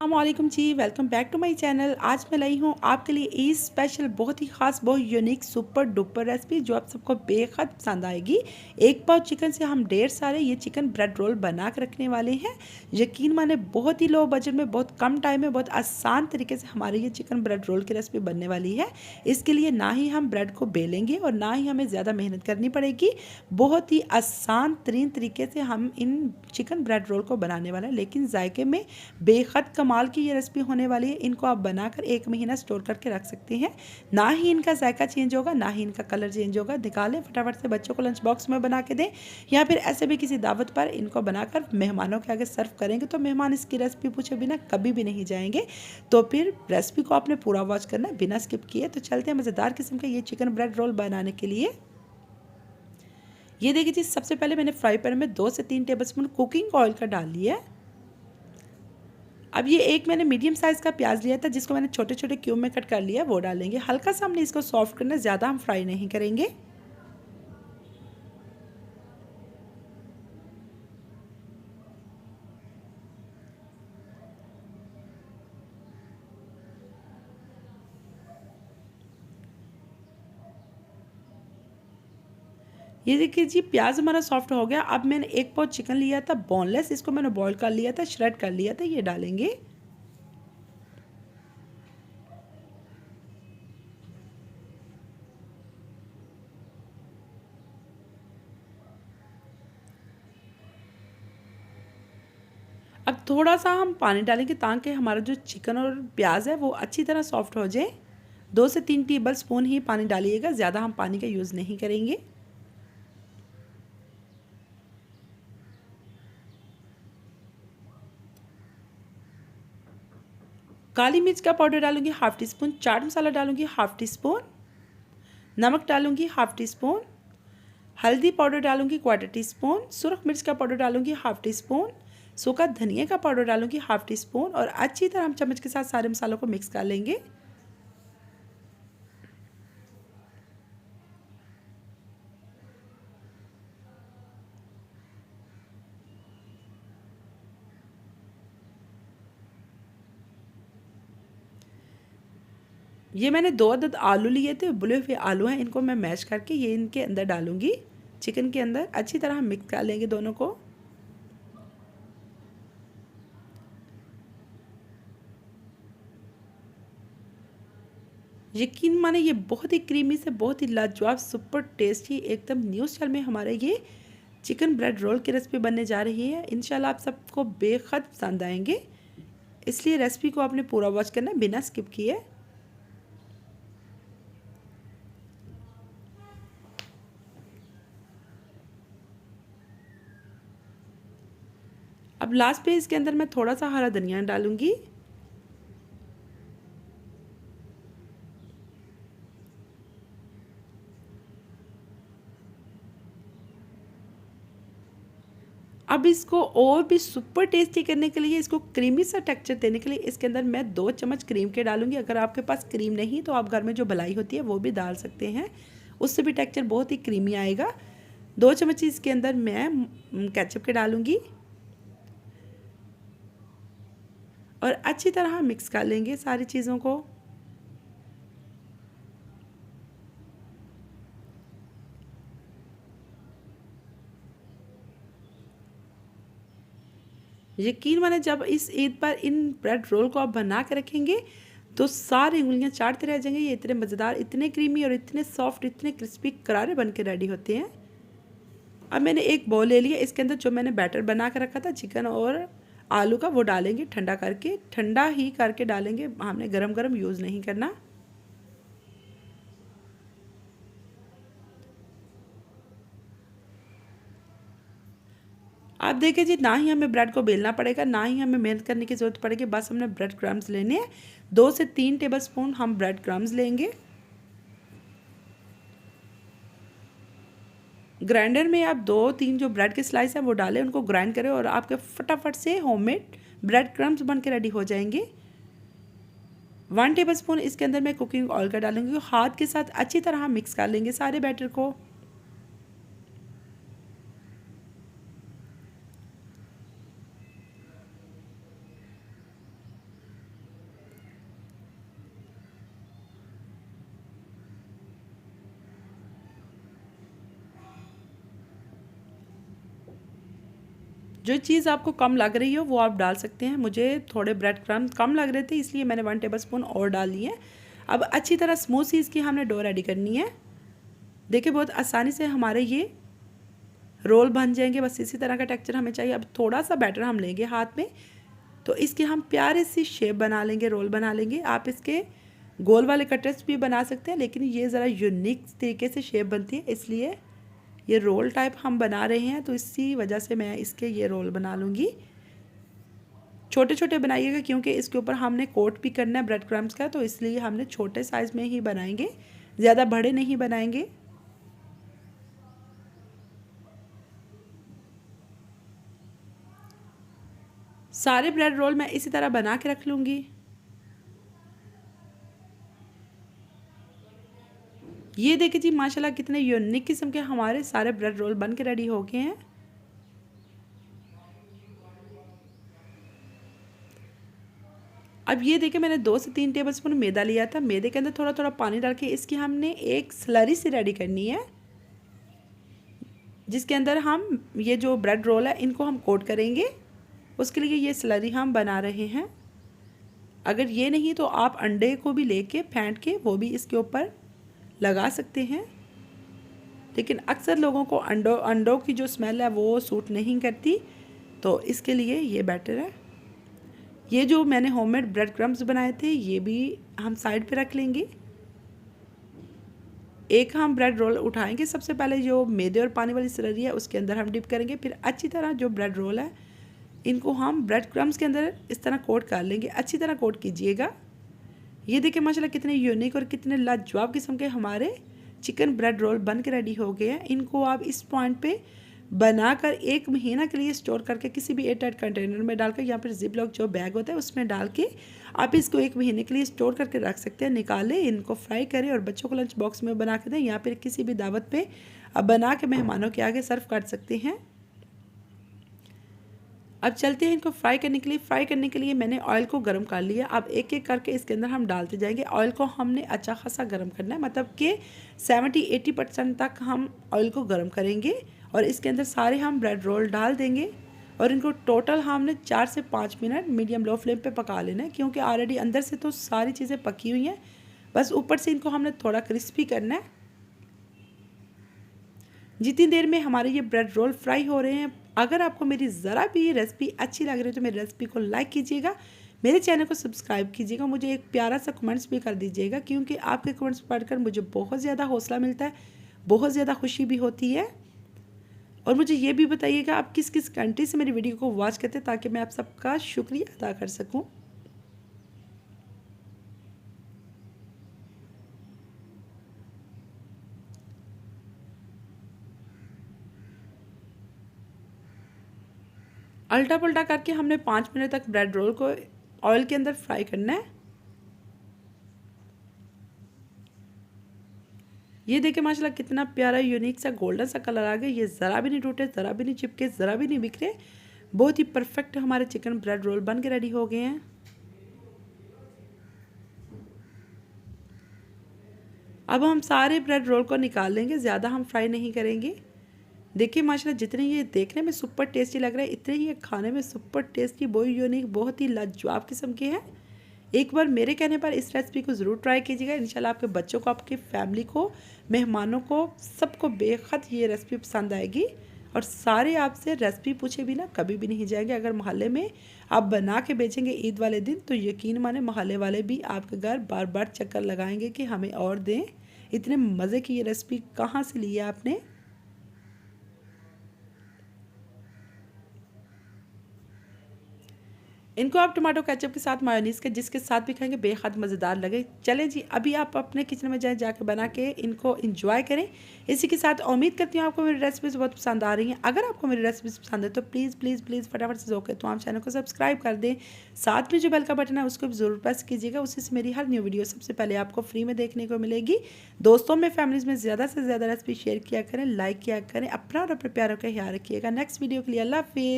अस्सलामुअलैकुम जी, welcome back to my channel. आज मैं लाई हूँ आपके लिए ईद स्पेशल बहुत ही ख़ास, बहुत यूनिक, सुपर डुपर रेसिपी जो आप सबको बेहद पसंद आएगी। एक पाव चिकन से हम ढेर सारे ये चिकन ब्रेड रोल बना के रखने वाले हैं। यकीन माने बहुत ही लो बजट में, बहुत कम टाइम में, बहुत आसान तरीके से हमारी ये चिकन ब्रेड रोल की रेसिपी बनने वाली है। इसके लिए ना ही हम ब्रेड को बेलेंगे और ना ही हमें ज़्यादा मेहनत करनी पड़ेगी। बहुत ही आसान तरीन तरीके से हम इन चिकन ब्रेड रोल को बनाने वाले हैं, लेकिन जायके में बेहद कमाल की ये रेसिपी होने वाली है। इनको आप बनाकर 1 महीना स्टोर करके रख सकते हैं। ना ही इनका जायका चेंज होगा, ना ही इनका कलर चेंज होगा। निकालें फटाफट से, बच्चों को लंच बॉक्स में बना के दें, या फिर ऐसे भी किसी दावत पर इनको बनाकर मेहमानों के आगे सर्व करेंगे तो मेहमान इसकी रेसिपी पूछे बिना कभी भी नहीं जाएंगे। तो फिर रेसिपी को आपने पूरा वॉच करना है बिना स्किप किए। तो चलते हैं मज़ेदार किस्म का ये चिकन ब्रेड रोल बनाने के लिए। ये देखिए जी, सबसे पहले मैंने फ्राई पैन में 2 से 3 टेबलस्पून कुकिंग ऑयल का डाल लिया है। अब ये एक मैंने मीडियम साइज़ का प्याज लिया था जिसको मैंने छोटे छोटे क्यूब में कट कर लिया, वो डालेंगे। हल्का सा हमने इसको सॉफ्ट करना, ज़्यादा हम फ्राई नहीं करेंगे। ये देखिए जी, प्याज हमारा सॉफ्ट हो गया। अब मैंने 1 पाव चिकन लिया था बोनलेस, इसको मैंने बॉईल कर लिया था, श्रेड कर लिया था, ये डालेंगे। अब थोड़ा सा हम पानी डालेंगे ताकि हमारा जो चिकन और प्याज है वो अच्छी तरह सॉफ्ट हो जाए। 2 से 3 टेबल स्पून ही पानी डालिएगा, ज़्यादा हम पानी का यूज़ नहीं करेंगे। काली मिर्च का पाउडर डालूंगी half tea spoon, chaat masala डालूंगी हाफ टी स्पून, नमक डालूंगी हाफ टी स्पून, हल्दी पाउडर डालूंगी 1/4 टी स्पून, सुरख मिर्च का पाउडर डालूंगी हाफ टी स्पून, सूखा धनिया का पाउडर डालूंगी हाफ टी स्पून, और अच्छी तरह हम चम्मच के साथ सारे मसालों को मिक्स कर लेंगे। ये मैंने 2 अदद आलू लिए थे, उबले हुए आलू हैं, इनको मैं मैश करके ये इनके अंदर डालूंगी, चिकन के अंदर। अच्छी तरह हम मिक्स कर लेंगे दोनों को। यकीन माने ये बहुत ही क्रीमी से बहुत ही लाजवाब, सुपर टेस्टी, एकदम न्यू स्टाइल में हमारे ये चिकन ब्रेड रोल की रेसिपी बनने जा रही है। इंशाल्लाह आप सबको बेहद पसंद आएंगे, इसलिए रेसिपी को आपने पूरा वॉच करना है बिना स्किप किए। अब लास्ट पे इसके अंदर मैं थोड़ा सा हरा धनिया डालूंगी। अब इसको और भी सुपर टेस्टी करने के लिए, इसको क्रीमी सा टेक्सचर देने के लिए इसके अंदर मैं 2 चम्मच क्रीम के डालूंगी। अगर आपके पास क्रीम नहीं तो आप घर में जो मलाई होती है वो भी डाल सकते हैं, उससे भी टेक्सचर बहुत ही क्रीमी आएगा। 2 चम्मच इसके अंदर मैं केचप के डालूंगी और अच्छी तरह मिक्स कर लेंगे सारी चीज़ों को। यकीन माने जब इस ईद पर इन ब्रेड रोल को आप बना के रखेंगे तो सारी उंगलियां चाटते रह जाएंगे। ये इतने मज़ेदार, इतने क्रीमी और इतने सॉफ्ट, इतने क्रिस्पी करारे बन के रेडी होते हैं। अब मैंने एक बाउल ले लिया, इसके अंदर जो मैंने बैटर बना के रखा था चिकन और आलू का, वो डालेंगे। ठंडा करके, ठंडा ही करके डालेंगे, हमने गरम गरम यूज़ नहीं करना। आप देखिए जी, ना ही हमें ब्रेड को बेलना पड़ेगा, ना ही हमें मेहनत करने की ज़रूरत पड़ेगी। बस हमने ब्रेड क्रम्स लेने हैं। 2 से 3 टेबलस्पून हम ब्रेड क्रम्स लेंगे। ग्राइंडर में आप 2-3 जो ब्रेड के स्लाइस हैं वो डालें, उनको ग्राइंड करें और आपके फटाफट से होममेड ब्रेड क्रम्स बन के रेडी हो जाएंगे। 1 टेबलस्पून इसके अंदर मैं कुकिंग ऑयल का डालूंगी। हाथ के साथ अच्छी तरह मिक्स कर लेंगे सारे बैटर को। जो चीज़ आपको कम लग रही हो वो आप डाल सकते हैं। मुझे थोड़े ब्रेड क्रम्ब कम लग रहे थे इसलिए मैंने 1 टेबलस्पून और डाल लिए। अब अच्छी तरह स्मूथ सी इसकी हमने डो रेडी करनी है। देखिए बहुत आसानी से हमारे ये रोल बन जाएंगे। बस इसी तरह का टेक्सचर हमें चाहिए। अब थोड़ा सा बैटर हम लेंगे हाथ में, तो इसके हम प्यारे सी शेप बना लेंगे, रोल बना लेंगे। आप इसके गोल वाले कटर्स भी बना सकते हैं, लेकिन ये ज़रा यूनिक तरीके से शेप बनती है, इसलिए ये रोल टाइप हम बना रहे हैं। तो इसी वजह से मैं इसके ये रोल बना लूँगी। छोटे छोटे बनाइएगा क्योंकि इसके ऊपर हमने कोट भी करना है ब्रेड क्रम्ब्स का, तो इसलिए हमने छोटे साइज़ में ही बनाएंगे, ज़्यादा बड़े नहीं बनाएंगे। सारे ब्रेड रोल मैं इसी तरह बना के रख लूँगी। ये देखिए जी माशाल्लाह कितने यूनिक किस्म के हमारे सारे ब्रेड रोल बन के रेडी हो गए हैं। अब ये देखिए मैंने 2 से 3 टेबलस्पून मैदा लिया था। मैदे के अंदर थोड़ा थोड़ा पानी डाल के इसकी हमने एक स्लरी सी रेडी करनी है, जिसके अंदर हम ये जो ब्रेड रोल है इनको हम कोट करेंगे। उसके लिए ये स्लरी हम बना रहे हैं। अगर ये नहीं तो आप अंडे को भी लेके फेंट के वो भी इसके ऊपर लगा सकते हैं, लेकिन अक्सर लोगों को अंडों की जो स्मेल है वो सूट नहीं करती, तो इसके लिए ये बेटर है। ये जो मैंने होममेड ब्रेड क्रम्ब्स बनाए थे ये भी हम साइड पे रख लेंगे। एक हम ब्रेड रोल उठाएंगे, सबसे पहले जो मैदे और पानी वाली स्लरी है उसके अंदर हम डिप करेंगे, फिर अच्छी तरह जो ब्रेड रोल है इनको हम ब्रेड क्रम्ब्स के अंदर इस तरह कोट कर लेंगे। अच्छी तरह कोट कीजिएगा। ये देखिए माशाल्लाह कितने यूनिक और कितने लाजवाब किस्म के हमारे चिकन ब्रेड रोल बन के रेडी हो गए हैं। इनको आप इस पॉइंट पे बनाकर 1 महीना के लिए स्टोर करके किसी भी एयरटाइट कंटेनर में डालकर या फिर जिप लॉक जो बैग होता है उसमें डाल के आप इसको 1 महीने के लिए स्टोर करके रख सकते हैं। निकालें, इनको फ्राई करें और बच्चों को लंच बॉक्स में बना के दें या फिर किसी भी दावत पे अब बना के मेहमानों के आगे सर्व कर सकते हैं। अब चलते हैं इनको फ्राई करने के लिए। फ्राई करने के लिए मैंने ऑयल को गर्म कर लिया। अब एक एक करके इसके अंदर हम डालते जाएंगे। ऑयल को हमने अच्छा खासा गर्म करना है, मतलब कि 70-80% तक हम ऑयल को गर्म करेंगे और इसके अंदर सारे हम ब्रेड रोल डाल देंगे और इनको टोटल हमने 4 से 5 मिनट मीडियम लो फ्लेम पे पका लेना है, क्योंकि ऑलरेडी अंदर से तो सारी चीज़ें पकी हुई हैं, बस ऊपर से इनको हमने थोड़ा क्रिस्पी करना है। जितनी देर में हमारे ये ब्रेड रोल फ्राई हो रहे हैं, अगर आपको मेरी ज़रा भी ये रेसिपी अच्छी लग रही है तो मेरी रेसिपी को लाइक कीजिएगा, मेरे चैनल को सब्सक्राइब कीजिएगा, मुझे एक प्यारा सा कमेंट्स भी कर दीजिएगा, क्योंकि आपके कमेंट्स पढ़कर मुझे बहुत ज़्यादा हौसला मिलता है, बहुत ज़्यादा खुशी भी होती है। और मुझे ये भी बताइएगा आप किस किस कंट्री से मेरी वीडियो को वॉच करते हैं, ताकि मैं आप सबका शुक्रिया अदा कर सकूँ। उल्टा पुल्टा करके हमने 5 मिनट तक ब्रेड रोल को ऑयल के अंदर फ्राई करना है। ये देखिए माशाल्लाह कितना प्यारा यूनिक सा गोल्डन सा कलर आ गया। ये ज़रा भी नहीं टूटे, ज़रा भी नहीं चिपके, ज़रा भी नहीं बिखरे। बहुत ही परफेक्ट हमारे चिकन ब्रेड रोल बन के रेडी हो गए हैं। अब हम सारे ब्रेड रोल को निकाल लेंगे, ज़्यादा हम फ्राई नहीं करेंगे। देखिए माशाल्लाह जितने ये देखने में सुपर टेस्टी लग रहा है, इतने ही ये खाने में सुपर टेस्टी, बहुत यूनिक, बहुत ही लाजवाब किस्म के हैं। एक बार मेरे कहने पर इस रेसिपी को ज़रूर ट्राई कीजिएगा। इंशाल्लाह आपके बच्चों को, आपकी फैमिली को, मेहमानों को, सबको बेहद ये रेसिपी पसंद आएगी और सारे आपसे रेसिपी पूछे बिना कभी भी नहीं जाएंगे। अगर मोहल्ले में आप बना के बेचेंगे ईद वाले दिन, तो यकीन माने मोहल्ले वाले भी आपके घर बार बार चक्कर लगाएंगे कि हमें और दें। इतने मज़े की ये रेसिपी कहाँ से ली है आपने। इनको आप टमाटो केचप के साथ, मायोनीज़ के जिसके साथ भी खाएंगे बेहद मज़ेदार लगे। चलें जी, अभी आप अपने किचन में जाके बना के इनको एंजॉय करें। इसी के साथ उम्मीद करती हूँ आपको मेरी रेसिपीज़ बहुत पसंद आ रही हैं। अगर आपको मेरी रेसिपीज़ पसंद है तो प्लीज़ प्लीज़ प्लीज़ फटाफट से जाके तो आप चैनल को सब्सक्राइब कर दें। साथ में जो बेल का बटन है उसको भी ज़रूर प्रेस कीजिएगा, उससे से मेरी हर न्यू वीडियो सबसे पहले आपको फ्री में देखने को मिलेगी। दोस्तों में, फैमिलीज़ में ज़्यादा से ज़्यादा रेसिपी शेयर किया करें, लाइक किया करें। अपना और अपने प्यारों का ख्याल रखिएगा। नेक्स्ट वीडियो के लिए अल्लाह हाफिज़।